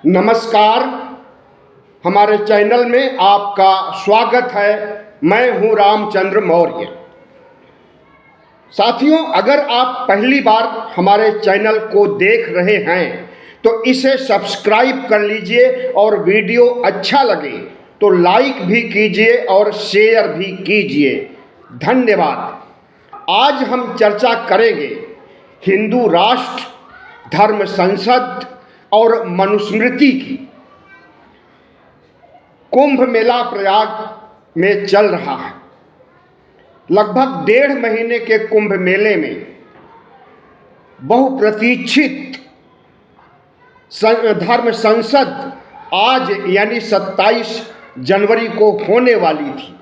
नमस्कार, हमारे चैनल में आपका स्वागत है। मैं हूं रामचंद्र मौर्य। साथियों, अगर आप पहली बार हमारे चैनल को देख रहे हैं तो इसे सब्सक्राइब कर लीजिए और वीडियो अच्छा लगे तो लाइक भी कीजिए और शेयर भी कीजिए। धन्यवाद। आज हम चर्चा करेंगे हिंदू राष्ट्र, धर्म संसद और मनुस्मृति की। कुंभ मेला प्रयाग में चल रहा है। लगभग 1.5 महीने के कुंभ मेले में बहुप्रतीक्षित धर्म संसद आज यानी 27 जनवरी को होने वाली थी,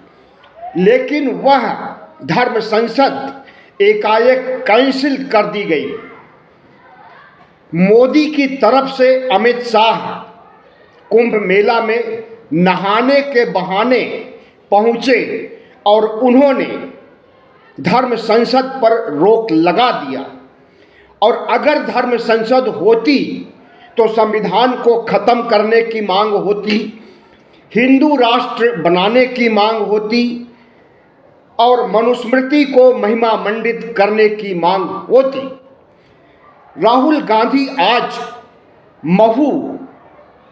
लेकिन वह धर्म संसद एकाएक कैंसिल कर दी गई। मोदी की तरफ से अमित शाह कुंभ मेला में नहाने के बहाने पहुंचे और उन्होंने धर्म संसद पर रोक लगा दिया। और अगर धर्म संसद होती तो संविधान को खत्म करने की मांग होती, हिंदू राष्ट्र बनाने की मांग होती और मनुस्मृति को महिमा मंडित करने की मांग होती। राहुल गांधी आज महू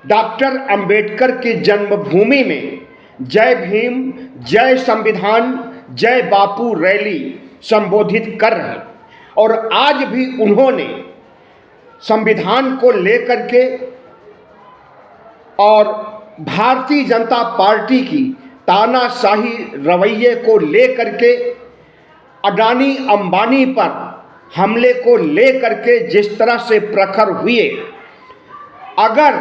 डॉक्टर अंबेडकर की जन्मभूमि में जय भीम, जय संविधान, जय बापू रैली संबोधित कर रहे हैं। और आज भी उन्होंने संविधान को लेकर के और भारतीय जनता पार्टी की तानाशाही रवैये को लेकर के, अडानी अंबानी पर हमले को लेकर के जिस तरह से प्रखर हुए, अगर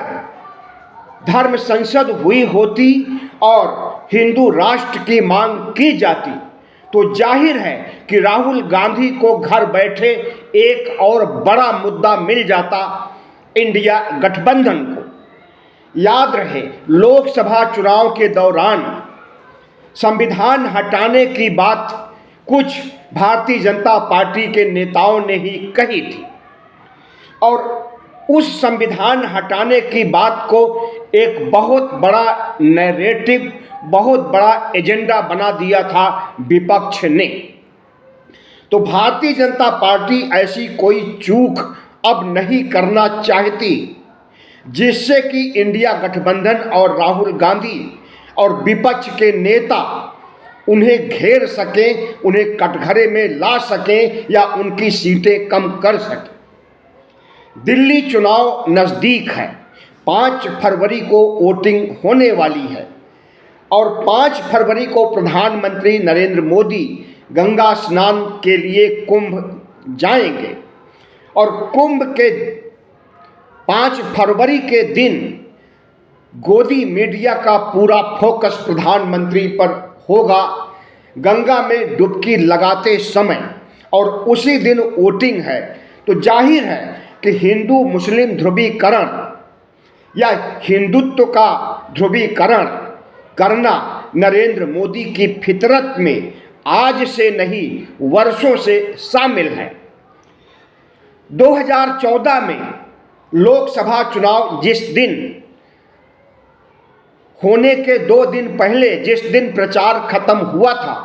धर्म संसद हुई होती और हिंदू राष्ट्र की मांग की जाती तो जाहिर है कि राहुल गांधी को घर बैठे एक और बड़ा मुद्दा मिल जाता, इंडिया गठबंधन को। याद रहे, लोकसभा चुनाव के दौरान संविधान हटाने की बात कुछ भारतीय जनता पार्टी के नेताओं ने ही कही थी और उस संविधान हटाने की बात को एक बहुत बड़ा नैरेटिव, बहुत बड़ा एजेंडा बना दिया था विपक्ष ने। तो भारतीय जनता पार्टी ऐसी कोई चूक अब नहीं करना चाहती जिससे कि इंडिया गठबंधन और राहुल गांधी और विपक्ष के नेता उन्हें घेर सकें, उन्हें कटघरे में ला सकें या उनकी सीटें कम कर सकें। दिल्ली चुनाव नज़दीक है। 5 फरवरी को वोटिंग होने वाली है और 5 फरवरी को प्रधानमंत्री नरेंद्र मोदी गंगा स्नान के लिए कुंभ जाएंगे और कुंभ के 5 फरवरी के दिन गोदी मीडिया का पूरा फोकस प्रधानमंत्री पर होगा गंगा में डुबकी लगाते समय, और उसी दिन वोटिंग है। तो जाहिर है कि हिंदू मुस्लिम ध्रुवीकरण या हिंदुत्व का ध्रुवीकरण करना नरेंद्र मोदी की फितरत में आज से नहीं वर्षों से शामिल है। 2014 में लोकसभा चुनाव जिस दिन होने के 2 दिन पहले जिस दिन प्रचार खत्म हुआ था,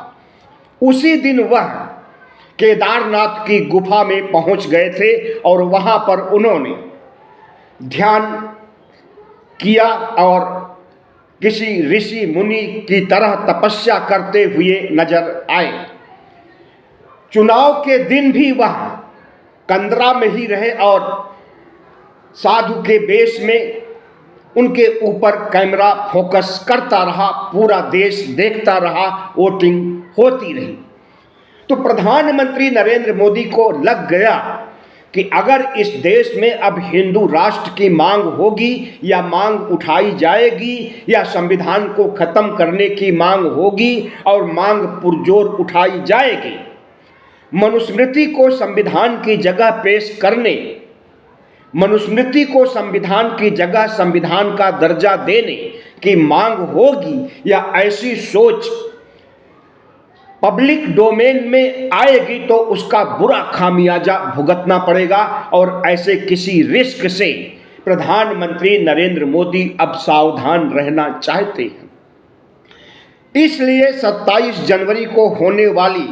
उसी दिन वह केदारनाथ की गुफा में पहुंच गए थे और वहां पर उन्होंने ध्यान किया और किसी ऋषि मुनि की तरह तपस्या करते हुए नजर आए। चुनाव के दिन भी वह कंदरा में ही रहे और साधु के वेश में उनके ऊपर कैमरा फोकस करता रहा, पूरा देश देखता रहा, वोटिंग होती रही। तो प्रधानमंत्री नरेंद्र मोदी को लग गया कि अगर इस देश में अब हिंदू राष्ट्र की मांग होगी या मांग उठाई जाएगी या संविधान को खत्म करने की मांग होगी और मांग पुरजोर उठाई जाएगी, मनुस्मृति को संविधान की जगह पेश करने, मनुस्मृति को संविधान की जगह संविधान का दर्जा देने की मांग होगी या ऐसी सोच पब्लिक डोमेन में आएगी तो उसका बुरा खामियाजा भुगतना पड़ेगा और ऐसे किसी रिस्क से प्रधानमंत्री नरेंद्र मोदी अब सावधान रहना चाहते हैं। इसलिए 27 जनवरी को होने वाली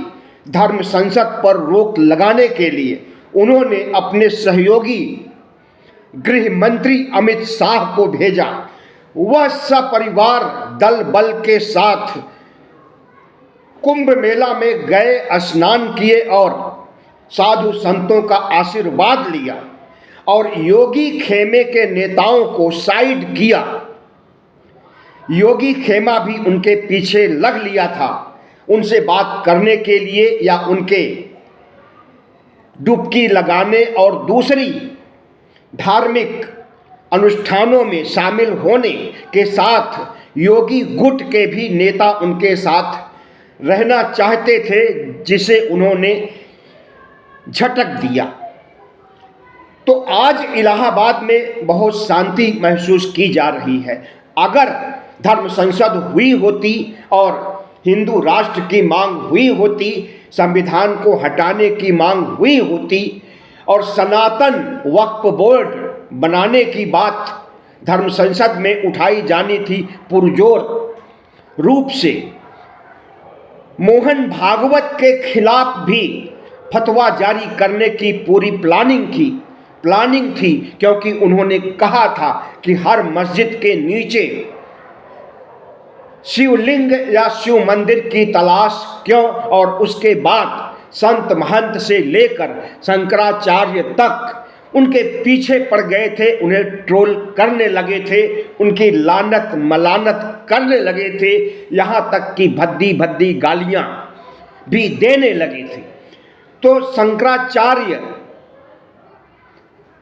धर्म संसद पर रोक लगाने के लिए उन्होंने अपने सहयोगी गृह मंत्री अमित शाह को भेजा। वह सपरिवार दल बल के साथ कुंभ मेला में गए, स्नान किए और साधु संतों का आशीर्वाद लिया और योगी खेमे के नेताओं को साइड किया। योगी खेमा भी उनके पीछे लग लिया था, उनसे बात करने के लिए या उनके डुबकी लगाने और दूसरी धार्मिक अनुष्ठानों में शामिल होने के साथ योगी गुट के भी नेता उनके साथ रहना चाहते थे, जिसे उन्होंने झटक दिया। तो आज इलाहाबाद में बहुत शांति महसूस की जा रही है। अगर धर्म संसद हुई होती और हिंदू राष्ट्र की मांग हुई होती, संविधान को हटाने की मांग हुई होती और सनातन वक्फ बोर्ड बनाने की बात धर्म संसद में उठाई जानी थी पुरजोर रूप से, मोहन भागवत के खिलाफ भी फतवा जारी करने की पूरी प्लानिंग थी, क्योंकि उन्होंने कहा था कि हर मस्जिद के नीचे शिवलिंग या शिव मंदिर की तलाश क्यों, और उसके बाद संत महंत से लेकर शंकराचार्य तक उनके पीछे पड़ गए थे, उन्हें ट्रोल करने लगे थे, उनकी लानत मलानत करने लगे थे, यहाँ तक कि भद्दी भद्दी गालियाँ भी देने लगे थे। तो शंकराचार्य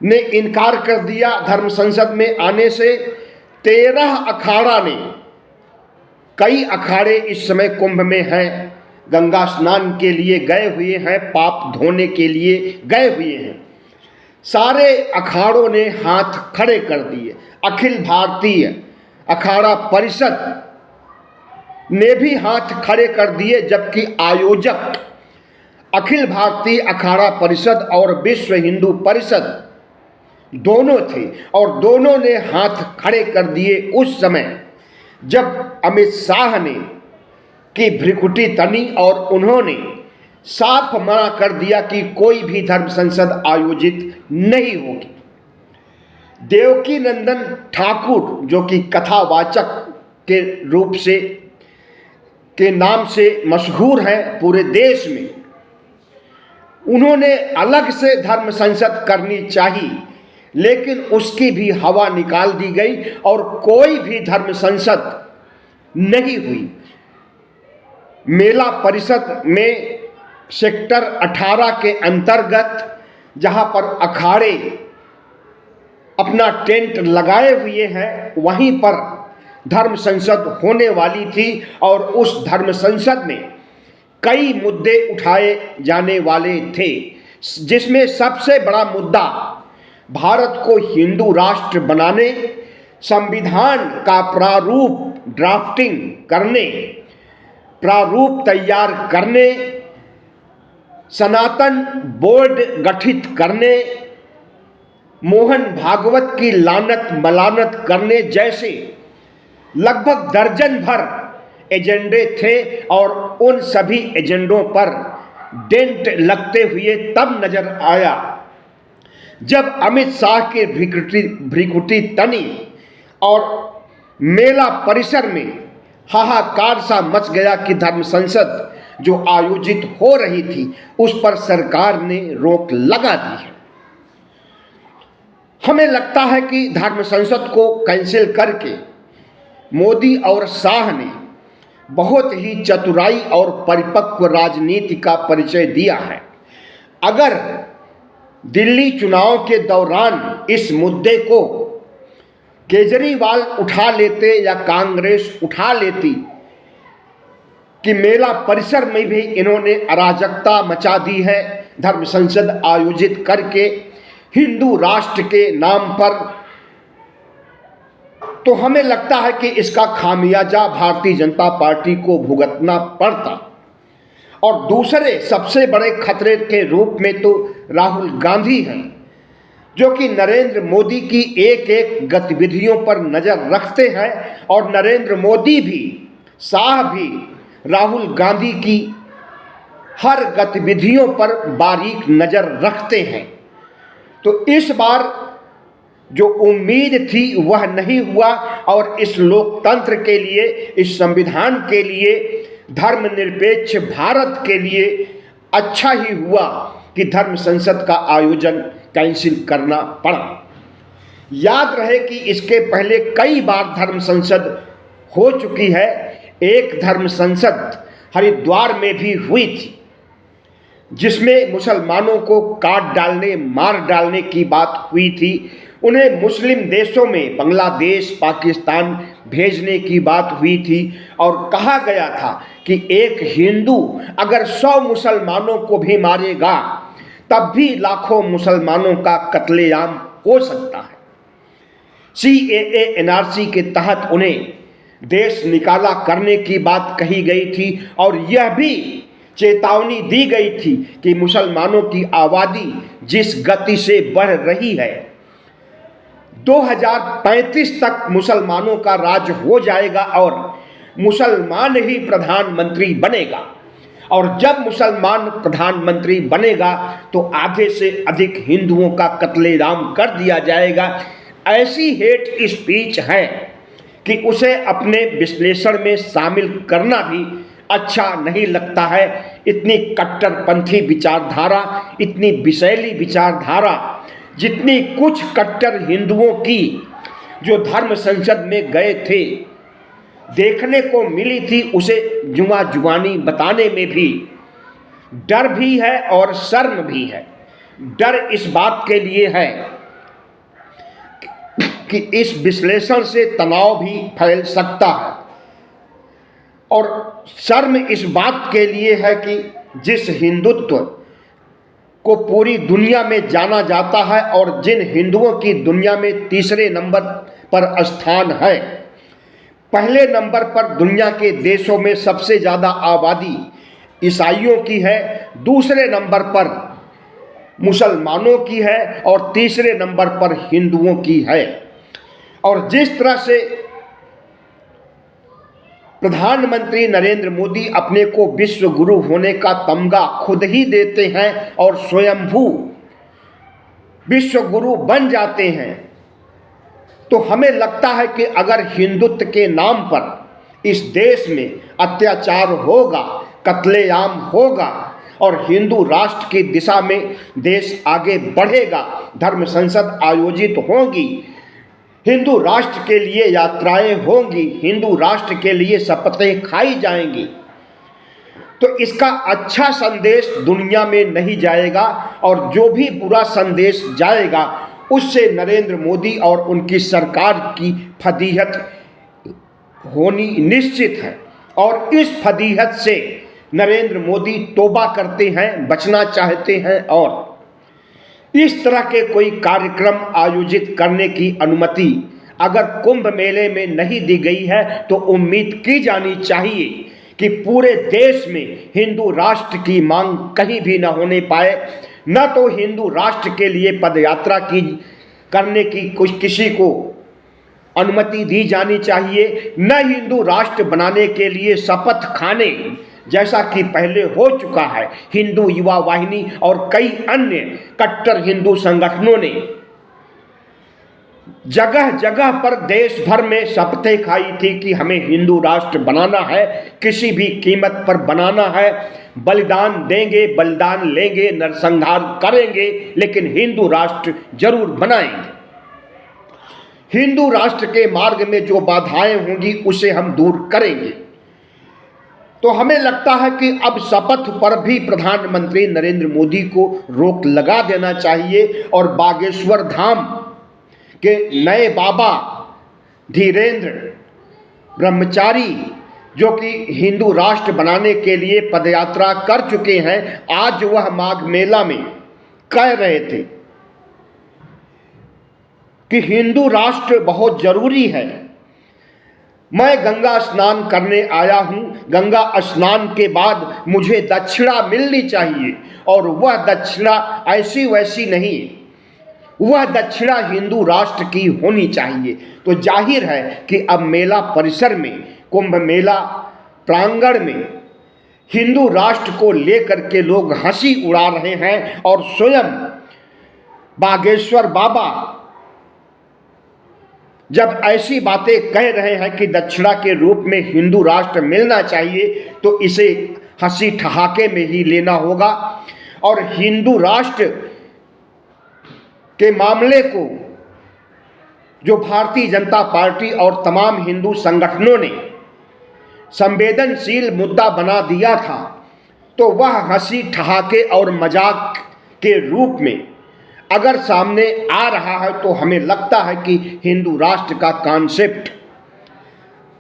ने इनकार कर दिया धर्म संसद में आने से। 13 अखाड़ा ने, कई अखाड़े इस समय कुंभ में हैं, गंगा स्नान के लिए गए हुए हैं, पाप धोने के लिए गए हुए हैं, सारे अखाड़ों ने हाथ खड़े कर दिए। अखिल भारतीय अखाड़ा परिषद ने भी हाथ खड़े कर दिए, जबकि आयोजक अखिल भारतीय अखाड़ा परिषद और विश्व हिंदू परिषद दोनों थे और दोनों ने हाथ खड़े कर दिए उस समय जब अमित शाह ने की भ्रिकुटी तनी और उन्होंने साफ मना कर दिया कि कोई भी धर्म संसद आयोजित नहीं होगी। देवकी नंदन ठाकुर, जो कि कथावाचक के रूप से के नाम से मशहूर हैं पूरे देश में, उन्होंने अलग से धर्म संसद करनी चाहिए, लेकिन उसकी भी हवा निकाल दी गई और कोई भी धर्म संसद नहीं हुई। मेला परिषद में सेक्टर 18 के अंतर्गत, जहां पर अखाड़े अपना टेंट लगाए हुए हैं, वहीं पर धर्म संसद होने वाली थी और उस धर्म संसद में कई मुद्दे उठाए जाने वाले थे, जिसमें सबसे बड़ा मुद्दा भारत को हिंदू राष्ट्र बनाने, संविधान का प्रारूप ड्राफ्टिंग करने, प्रारूप तैयार करने, सनातन बोर्ड गठित करने, मोहन भागवत की लानत मलानत करने जैसे लगभग दर्जन भर एजेंडे थे और उन सभी एजेंडों पर डेंट लगते हुए तब नजर आया जब अमित शाह के भ्रिकुटी तनी और मेला परिसर में हाहाकार सा मच गया कि धर्म संसद जो आयोजित हो रही थी उस पर सरकार ने रोक लगा दी है। हमें लगता है कि धर्म संसद को कैंसिल करके मोदी और शाह ने बहुत ही चतुराई और परिपक्व राजनीति का परिचय दिया है। अगर दिल्ली चुनाव के दौरान इस मुद्दे को केजरीवाल उठा लेते या कांग्रेस उठा लेती कि मेला परिसर में भी इन्होंने अराजकता मचा दी है धर्म संसद आयोजित करके हिंदू राष्ट्र के नाम पर, तो हमें लगता है कि इसका खामियाजा भारतीय जनता पार्टी को भुगतना पड़ता। और दूसरे सबसे बड़े खतरे के रूप में तो राहुल गांधी हैं। जो कि नरेंद्र मोदी की एक एक गतिविधियों पर नजर रखते हैं और नरेंद्र मोदी भी, शाह भी राहुल गांधी की हर गतिविधियों पर बारीक नजर रखते हैं। तो इस बार जो उम्मीद थी वह नहीं हुआ और इस लोकतंत्र के लिए, इस संविधान के लिए, धर्मनिरपेक्ष भारत के लिए अच्छा ही हुआ कि धर्म संसद का आयोजन कैंसिल करना पड़ा। याद रहे कि इसके पहले कई बार धर्म संसद हो चुकी है। एक धर्म संसद हरिद्वार में भी हुई थी जिसमें मुसलमानों को काट डालने, मार डालने की बात हुई थी। उन्हें मुस्लिम देशों में बांग्लादेश, पाकिस्तान भेजने की बात हुई थी और कहा गया था कि एक हिंदू अगर 100 मुसलमानों को भी मारेगा तब भी लाखों मुसलमानों का कत्लेआम हो सकता है। CAA NRC के तहत उन्हें देश निकाला करने की बात कही गई थी और यह भी चेतावनी दी गई थी कि मुसलमानों की आबादी जिस गति से बढ़ रही है, 2035 तक मुसलमानों का राज हो जाएगा और मुसलमान ही प्रधानमंत्री बनेगा। और जब मुसलमान प्रधानमंत्री बनेगा तो आधे से अधिक हिंदुओं का कत्लेआम कर दिया जाएगा। ऐसी हेट स्पीच है कि उसे अपने विश्लेषण में शामिल करना भी अच्छा नहीं लगता है। इतनी कट्टरपंथी विचारधारा, इतनी विषैली विचारधारा जितनी कुछ कट्टर हिंदुओं की जो धर्म संसद में गए थे देखने को मिली थी, उसे जुआ जुबानी बताने में भी डर भी है और शर्म भी है। डर इस बात के लिए है कि इस विश्लेषण से तनाव भी फैल सकता है और शर्म इस बात के लिए है कि जिस हिंदुत्व को पूरी दुनिया में जाना जाता है और जिन हिंदुओं की दुनिया में तीसरे नंबर पर स्थान है, पहले नंबर पर दुनिया के देशों में सबसे ज़्यादा आबादी ईसाइयों की है, दूसरे नंबर पर मुसलमानों की है और तीसरे नंबर पर हिंदुओं की है। और जिस तरह से प्रधानमंत्री नरेंद्र मोदी अपने को विश्व गुरु होने का तमगा खुद ही देते हैं और स्वयंभू विश्व गुरु बन जाते हैं, तो हमें लगता है कि अगर हिंदुत्व के नाम पर इस देश में अत्याचार होगा, कत्लेआम होगा और हिंदू राष्ट्र की दिशा में देश आगे बढ़ेगा, धर्म संसद आयोजित होंगी, हिंदू राष्ट्र के लिए यात्राएं होंगी, हिंदू राष्ट्र के लिए शपथें खाई जाएंगी, तो इसका अच्छा संदेश दुनिया में नहीं जाएगा और जो भी बुरा संदेश जाएगा उससे नरेंद्र मोदी और उनकी सरकार की फजीहत होनी निश्चित है। और इस फजीहत से नरेंद्र मोदी तौबा करते हैं, बचना चाहते हैं और इस तरह के कोई कार्यक्रम आयोजित करने की अनुमति अगर कुंभ मेले में नहीं दी गई है तो उम्मीद की जानी चाहिए कि पूरे देश में हिंदू राष्ट्र की मांग कहीं भी न होने पाए। न तो हिंदू राष्ट्र के लिए पदयात्रा की करने की किसी को अनुमति दी जानी चाहिए, न हिंदू राष्ट्र बनाने के लिए शपथ खाने जैसा कि पहले हो चुका है। हिंदू युवा वाहिनी और कई अन्य कट्टर हिंदू संगठनों ने जगह जगह पर देश भर में शपथें खाई थी कि हमें हिंदू राष्ट्र बनाना है, किसी भी कीमत पर बनाना है, बलिदान देंगे, बलिदान लेंगे, नरसंहार करेंगे, लेकिन हिंदू राष्ट्र जरूर बनाएंगे। हिंदू राष्ट्र के मार्ग में जो बाधाएं होंगी उसे हम दूर करेंगे। तो हमें लगता है कि अब शपथ पर भी प्रधानमंत्री नरेंद्र मोदी को रोक लगा देना चाहिए और बागेश्वर धाम के नए बाबा धीरेन्द्र ब्रह्मचारी जो कि हिंदू राष्ट्र बनाने के लिए पदयात्रा कर चुके हैं, आज वह माघ मेला में कह रहे थे कि हिंदू राष्ट्र बहुत जरूरी है। मैं गंगा स्नान करने आया हूं, गंगा स्नान के बाद मुझे दक्षिणा मिलनी चाहिए और वह दक्षिणा ऐसी वैसी नहीं, वह दक्षिणा हिंदू राष्ट्र की होनी चाहिए। तो जाहिर है कि अब मेला परिसर में, कुंभ मेला प्रांगण में हिंदू राष्ट्र को लेकर के लोग हंसी उड़ा रहे हैं और स्वयं बागेश्वर बाबा जब ऐसी बातें कह रहे हैं कि दक्षिणा के रूप में हिंदू राष्ट्र मिलना चाहिए, तो इसे हंसी ठहाके में ही लेना होगा। और हिंदू राष्ट्र के मामले को जो भारतीय जनता पार्टी और तमाम हिंदू संगठनों ने संवेदनशील मुद्दा बना दिया था, तो वह हंसी ठहाके और मजाक के रूप में अगर सामने आ रहा है, तो हमें लगता है कि हिंदू राष्ट्र का कॉन्सेप्ट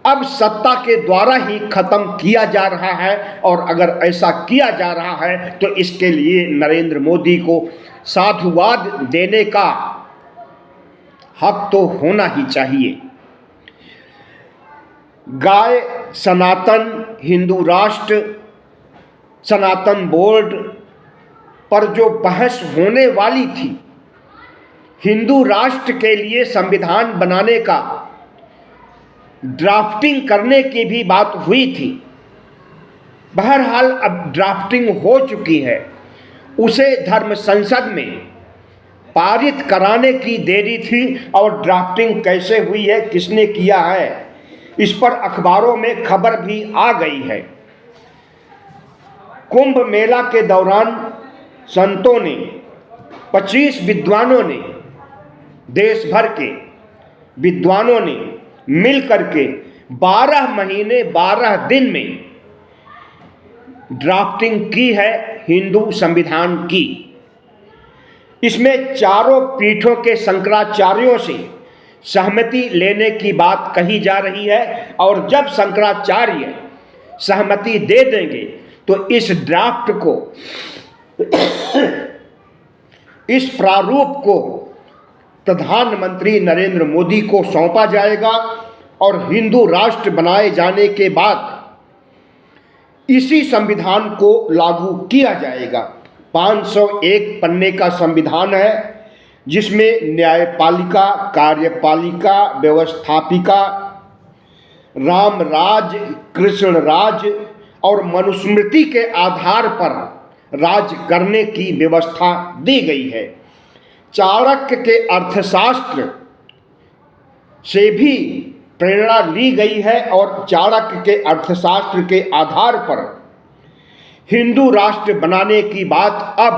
अब सत्ता के द्वारा ही खत्म किया जा रहा है। और अगर ऐसा किया जा रहा है तो इसके लिए नरेंद्र मोदी को साधुवाद देने का हक तो होना ही चाहिए। गाय सनातन हिंदू राष्ट्र सनातन बोर्ड पर जो बहस होने वाली थी, हिंदू राष्ट्र के लिए संविधान बनाने का ड्राफ्टिंग करने की भी बात हुई थी। बहरहाल अब ड्राफ्टिंग हो चुकी है, उसे धर्म संसद में पारित कराने की देरी थी। और ड्राफ्टिंग कैसे हुई है, किसने किया है, इस पर अखबारों में खबर भी आ गई है। कुंभ मेला के दौरान संतों ने, 25 विद्वानों ने, देश भर के विद्वानों ने मिलकर के 12 महीने 12 दिन में ड्राफ्टिंग की है हिंदू संविधान की। इसमें चारों पीठों के शंकराचार्यों से सहमति लेने की बात कही जा रही है। और जब शंकराचार्य सहमति दे देंगे तो इस ड्राफ्ट को, इस प्रारूप को प्रधानमंत्री नरेंद्र मोदी को सौंपा जाएगा। और हिंदू राष्ट्र बनाए जाने के बाद इसी संविधान को लागू किया जाएगा। 501 पन्ने का संविधान है, जिसमें न्यायपालिका, कार्यपालिका, व्यवस्थापिका, राम राज, कृष्ण राज और मनुस्मृति के आधार पर राज करने की व्यवस्था दी गई है। चाणक्य के अर्थशास्त्र से भी प्रेरणा ली गई है और चाणक्य के अर्थशास्त्र के आधार पर हिंदू राष्ट्र बनाने की बात अब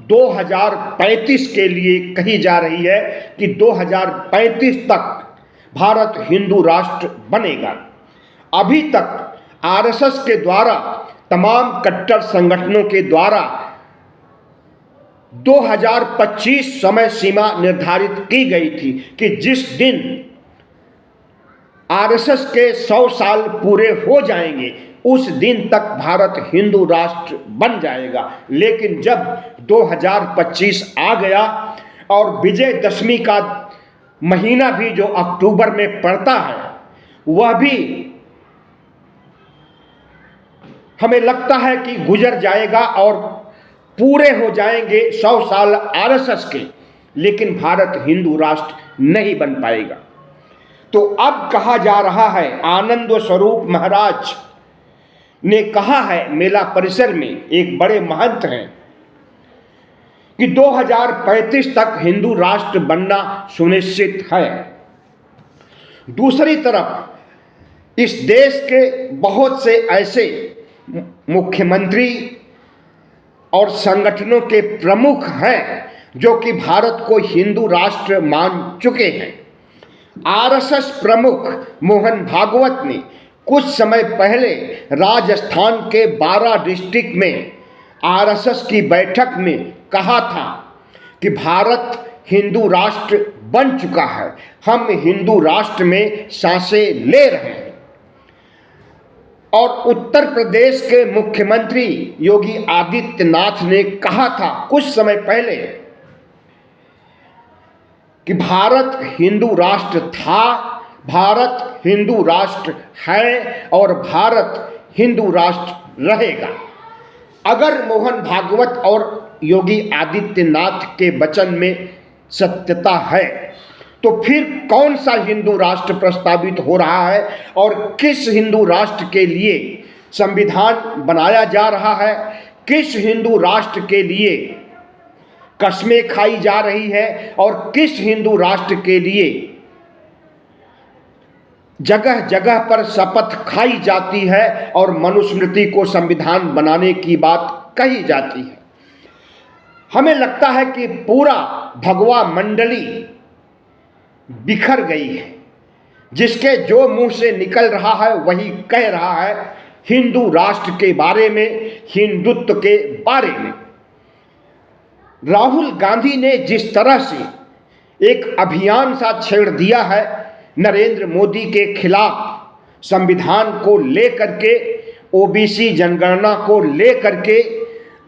2035 के लिए कही जा रही है कि 2035 तक भारत हिंदू राष्ट्र बनेगा। अभी तक आरएसएस के द्वारा, तमाम कट्टर संगठनों के द्वारा 2025 समय सीमा निर्धारित की गई थी कि जिस दिन आरएसएस के 100 साल पूरे हो जाएंगे उस दिन तक भारत हिंदू राष्ट्र बन जाएगा। लेकिन जब 2025 आ गया और विजयदशमी का महीना भी जो अक्टूबर में पड़ता है, वह भी हमें लगता है कि गुजर जाएगा और पूरे हो जाएंगे 100 साल आरएसएस के, लेकिन भारत हिंदू राष्ट्र नहीं बन पाएगा। तो अब कहा जा रहा है, आनंद स्वरूप महाराज ने कहा है मेला परिसर में, एक बड़े महंत हैं, कि 2035 तक हिंदू राष्ट्र बनना सुनिश्चित है। दूसरी तरफ इस देश के बहुत से ऐसे मुख्यमंत्री और संगठनों के प्रमुख हैं जो कि भारत को हिंदू राष्ट्र मान चुके हैं। आरएसएस प्रमुख मोहन भागवत ने कुछ समय पहले राजस्थान के 12 डिस्ट्रिक्ट में आरएसएस की बैठक में कहा था कि भारत हिंदू राष्ट्र बन चुका है, हम हिंदू राष्ट्र में सांसें ले रहे हैं। और उत्तर प्रदेश के मुख्यमंत्री योगी आदित्यनाथ ने कहा था कुछ समय पहले कि भारत हिंदू राष्ट्र था, भारत हिंदू राष्ट्र है और भारत हिंदू राष्ट्र रहेगा। अगर मोहन भागवत और योगी आदित्यनाथ के वचन में सत्यता है, तो फिर कौन सा हिंदू राष्ट्र प्रस्तावित हो रहा है और किस हिंदू राष्ट्र के लिए संविधान बनाया जा रहा है, किस हिंदू राष्ट्र के लिए कस्में खाई जा रही है और किस हिंदू राष्ट्र के लिए जगह जगह पर शपथ खाई जाती है और मनुस्मृति को संविधान बनाने की बात कही जाती है। हमें लगता है कि पूरा भगवा मंडली बिखर गई है, जिसके जो मुंह से निकल रहा है वही कह रहा है हिंदू राष्ट्र के बारे में, हिंदुत्व के बारे में। राहुल गांधी ने जिस तरह से एक अभियान सा छेड़ दिया है नरेंद्र मोदी के खिलाफ, संविधान को लेकर के, ओबीसी जनगणना को लेकर के,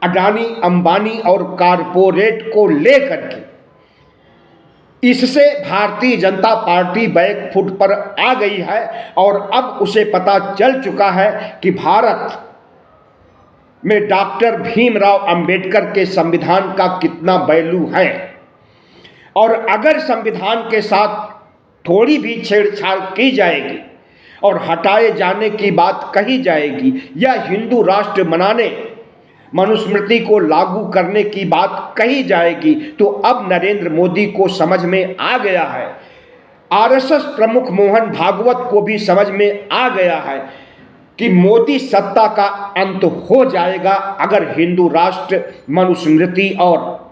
अडानी अंबानी और कारपोरेट को लेकर के, इससे भारतीय जनता पार्टी बैकफुट पर आ गई है और अब उसे पता चल चुका है कि भारत में डॉक्टर भीमराव अंबेडकर के संविधान का कितना वैल्यू है। और अगर संविधान के साथ थोड़ी भी छेड़छाड़ की जाएगी और हटाए जाने की बात कही जाएगी या हिंदू राष्ट्र बनाने, मनुस्मृति को लागू करने की बात कही जाएगी, तो अब नरेंद्र मोदी को समझ में आ गया है, आरएसएस प्रमुख मोहन भागवत को भी समझ में आ गया है कि मोदी सत्ता का अंत हो जाएगा अगर हिंदू राष्ट्र, मनुस्मृति और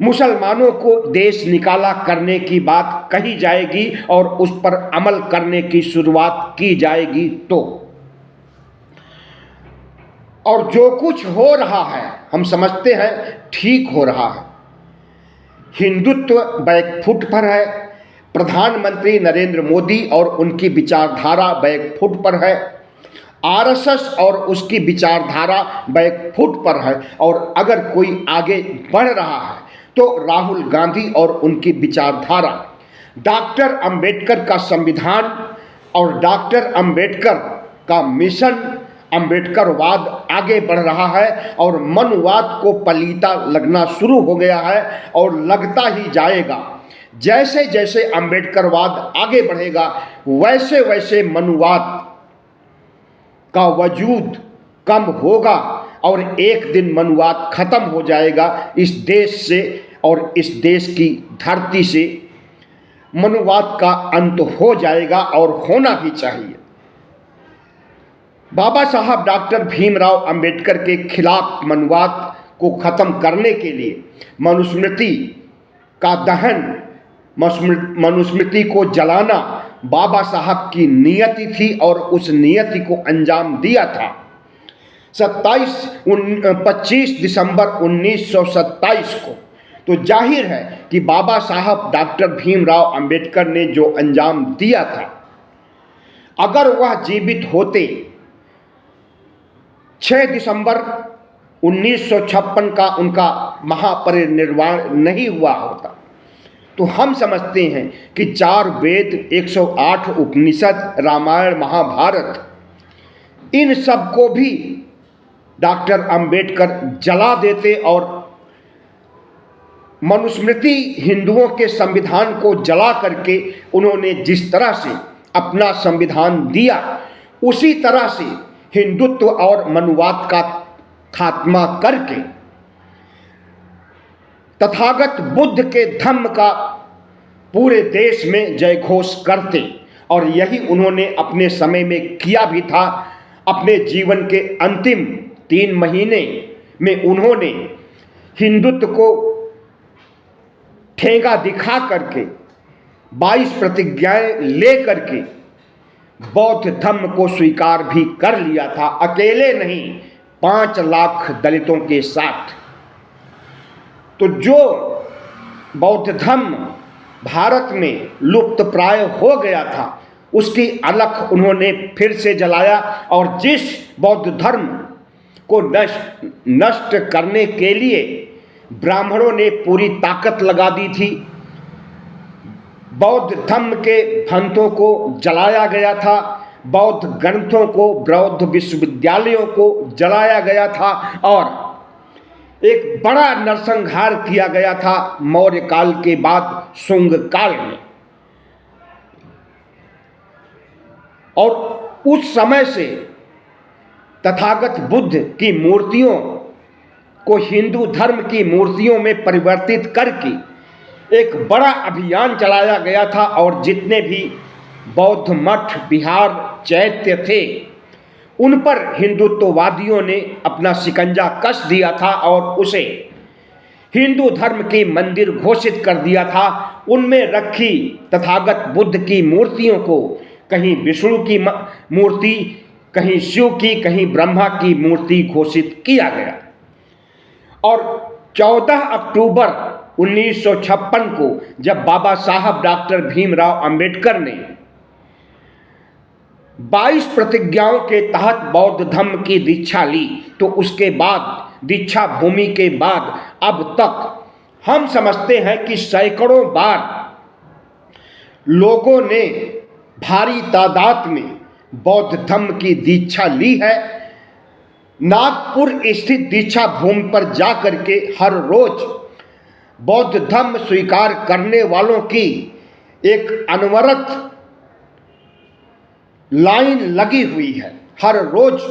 मुसलमानों को देश निकाला करने की बात कही जाएगी और उस पर अमल करने की शुरुआत की जाएगी तो। और जो कुछ हो रहा है हम समझते हैं ठीक हो रहा है। हिंदुत्व बैकफुट पर है, प्रधानमंत्री नरेंद्र मोदी और उनकी विचारधारा बैकफुट पर है, आरएसएस और उसकी विचारधारा बैकफुट पर है, और अगर कोई आगे बढ़ रहा है तो राहुल गांधी और उनकी विचारधारा, डॉक्टर अंबेडकर का संविधान और डॉक्टर अंबेडकर का मिशन, अंबेडकरवाद आगे बढ़ रहा है और मनुवाद को पलीता लगना शुरू हो गया है और लगता ही जाएगा। जैसे जैसे अंबेडकरवाद आगे बढ़ेगा वैसे वैसे मनुवाद का वजूद कम होगा और एक दिन मनुवाद खत्म हो जाएगा इस देश से, और इस देश की धरती से मनुवाद का अंत हो जाएगा और होना भी चाहिए। बाबा साहब डॉक्टर भीमराव अंबेडकर के खिलाफ मनुवाद को खत्म करने के लिए मनुस्मृति का दहन, मनुस्मृति को जलाना बाबा साहब की नियति थी और उस नियति को अंजाम दिया था। 25 दिसंबर 1927 को तो जाहिर है कि बाबा साहब डॉक्टर भीमराव अंबेडकर ने जो अंजाम दिया था, अगर वह जीवित होते 6 दिसंबर 1956 का उनका महापरिनिर्वाण नहीं हुआ होता, तो हम समझते हैं कि 4 वेद, 108 उपनिषद, रामायण, महाभारत, इन सब को भी डॉक्टर अंबेडकर जला देते और मनुस्मृति, हिंदुओं के संविधान को जला करके उन्होंने जिस तरह से अपना संविधान दिया उसी तरह से हिंदुत्व और मनुवाद का खात्मा करके तथागत बुद्ध के धम्म का पूरे देश में जयघोष करते, और यही उन्होंने अपने समय में किया भी था। अपने जीवन के अंतिम 3 महीने में उन्होंने हिंदुत्व को ठेंगा दिखा करके 22 प्रतिज्ञाएं ले करके बौद्ध धर्म को स्वीकार भी कर लिया था, अकेले नहीं 5 लाख दलितों के साथ। तो जो बौद्ध धर्म भारत में लुप्त प्राय हो गया था उसकी अलख उन्होंने फिर से जलाया, और जिस बौद्ध धर्म को नष्ट करने के लिए ब्राह्मणों ने पूरी ताकत लगा दी थी, बौद्ध धर्म के ग्रंथों को जलाया गया था, बौद्ध ग्रंथों को, बौद्ध विश्वविद्यालयों को जलाया गया था, और एक बड़ा नरसंहार किया गया था मौर्य काल के बाद शुंग काल में। और उस समय से तथागत बुद्ध की मूर्तियों को हिंदू धर्म की मूर्तियों में परिवर्तित करके एक बड़ा अभियान चलाया गया था और जितने भी बौद्ध मठ, विहार, चैत्य थे उन पर हिंदुत्ववादियों ने अपना शिकंजा कस दिया था और उसे हिंदू धर्म की मंदिर घोषित कर दिया था। उनमें रखी तथागत बुद्ध की मूर्तियों को कहीं विष्णु की मूर्ति, कहीं शिव की, कहीं ब्रह्मा की मूर्ति घोषित किया गया। और 14 अक्टूबर 1956 को जब बाबा साहब डॉक्टर भीमराव अंबेडकर ने 22 प्रतिज्ञाओं के तहत बौद्ध धर्म की दीक्षा ली, तो उसके बाद दीक्षा भूमि के बाद अब तक हम समझते हैं कि सैकड़ों बार लोगों ने भारी तादाद में बौद्ध धर्म की दीक्षा ली है। नागपुर स्थित दीक्षा भूमि पर जाकर के हर रोज बौद्ध धर्म स्वीकार करने वालों की एक अनवरत लाइन लगी हुई है। हर रोज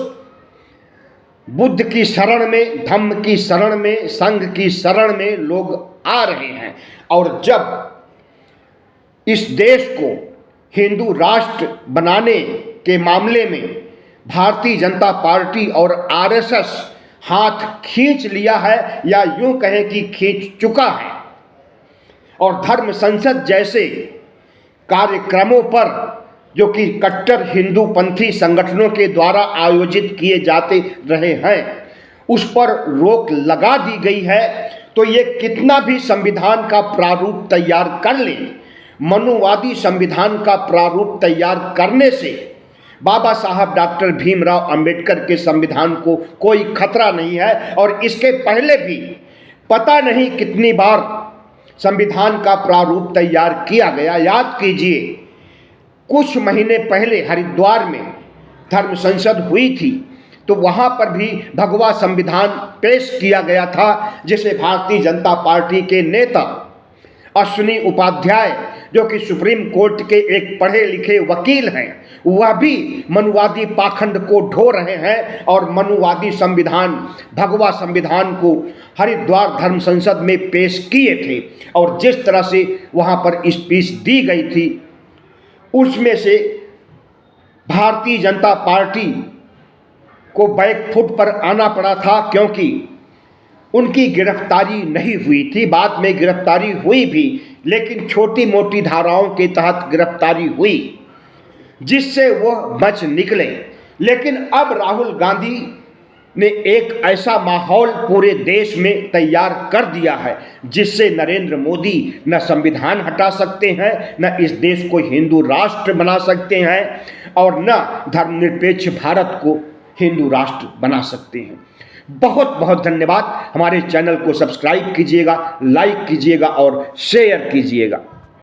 बुद्ध की शरण में, धम्म की शरण में, संघ की शरण में लोग आ रहे हैं। और जब इस देश को हिंदू राष्ट्र बनाने के मामले में भारतीय जनता पार्टी और आरएसएस हाथ खींच लिया है, या यूं कहें कि खींच चुका है, और धर्म संसद जैसे कार्यक्रमों पर जो कि कट्टर हिंदूपंथी संगठनों के द्वारा आयोजित किए जाते रहे हैं उस पर रोक लगा दी गई है, तो ये कितना भी संविधान का प्रारूप तैयार कर ले, मनुवादी संविधान का प्रारूप तैयार करने से बाबा साहब डॉक्टर भीमराव अंबेडकर के संविधान को कोई खतरा नहीं है। और इसके पहले भी पता नहीं कितनी बार संविधान का प्रारूप तैयार किया गया। याद कीजिए, कुछ महीने पहले हरिद्वार में धर्म संसद हुई थी, तो वहाँ पर भी भगवा संविधान पेश किया गया था, जिसे भारतीय जनता पार्टी के नेता अश्विनी उपाध्याय, जो कि सुप्रीम कोर्ट के एक पढ़े लिखे वकील हैं, वह भी मनुवादी पाखंड को ढो रहे हैं और मनुवादी संविधान, भगवा संविधान को हरिद्वार धर्म संसद में पेश किए थे। और जिस तरह से वहाँ पर स्पीच दी गई थी, उसमें से भारतीय जनता पार्टी को बैकफुट पर आना पड़ा था, क्योंकि उनकी गिरफ्तारी नहीं हुई थी। बाद में गिरफ्तारी हुई भी, लेकिन छोटी मोटी धाराओं के तहत गिरफ्तारी हुई, जिससे वह बच निकले। लेकिन अब राहुल गांधी ने एक ऐसा माहौल पूरे देश में तैयार कर दिया है, जिससे नरेंद्र मोदी न संविधान हटा सकते हैं, न इस देश को हिंदू राष्ट्र बना सकते हैं, और न धर्मनिरपेक्ष भारत को हिंदू राष्ट्र बना सकते हैं। बहुत बहुत धन्यवाद। हमारे चैनल को सब्सक्राइब कीजिएगा, लाइक कीजिएगा और शेयर कीजिएगा।